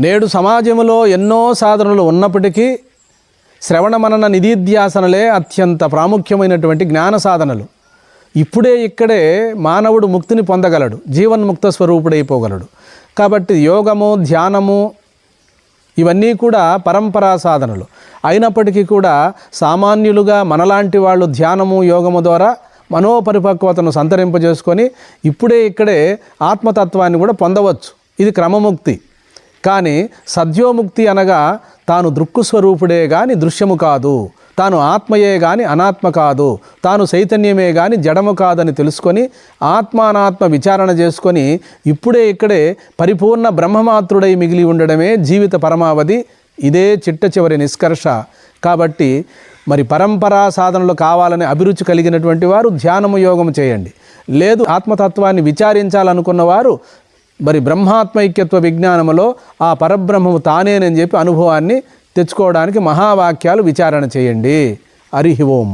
నేడు సమాజంలో ఎన్నో సాధనలు ఉన్నప్పటికీ శ్రవణ మనన నిధిధ్యాసనలే అత్యంత ప్రాముఖ్యమైనటువంటి జ్ఞాన సాధనలు. ఇప్పుడే ఇక్కడే మానవుడు ముక్తిని పొందగలడు, జీవన్ముక్త స్వరూపుడైపోగలడు. కాబట్టి యోగము, ధ్యానము ఇవన్నీ కూడా పరంపరా సాధనలు అయినప్పటికీ కూడా సామాన్యులుగా మనలాంటి వాళ్ళు ధ్యానము, యోగము ద్వారా మనోపరిపక్వతను సంతరింపజేసుకొని ఇప్పుడే ఇక్కడే ఆత్మతత్వాన్ని కూడా పొందవచ్చు. ఇది క్రమముక్తి. కానీ సద్యోముక్తి అనగా తాను దృక్కుస్వరూపుడే గాని దృశ్యము కాదు, తాను ఆత్మయే గాని అనాత్మ కాదు, తాను చైతన్యమే గాని జడము కాదని తెలుసుకొని ఆత్మానాత్మ విచారణ చేసుకొని ఇప్పుడే ఇక్కడే పరిపూర్ణ బ్రహ్మమాత్రుడై మిగిలి ఉండడమే జీవిత పరమావధి. ఇదే చిట్ట చివరి నిష్కర్ష. కాబట్టి మరి పరంపరా సాధనలు కావాలని అభిరుచి కలిగినటువంటి వారు ధ్యానము, యోగము చేయండి. లేదు ఆత్మతత్వాన్ని విచారించాలనుకున్న వారు మరి బ్రహ్మాత్మైక్యత్వ విజ్ఞానములో ఆ పరబ్రహ్మము తానేనని చెప్పి అనుభవాన్ని తెచ్చుకోవడానికి మహావాక్యాలు విచారణ చేయండి. హరి ఓం.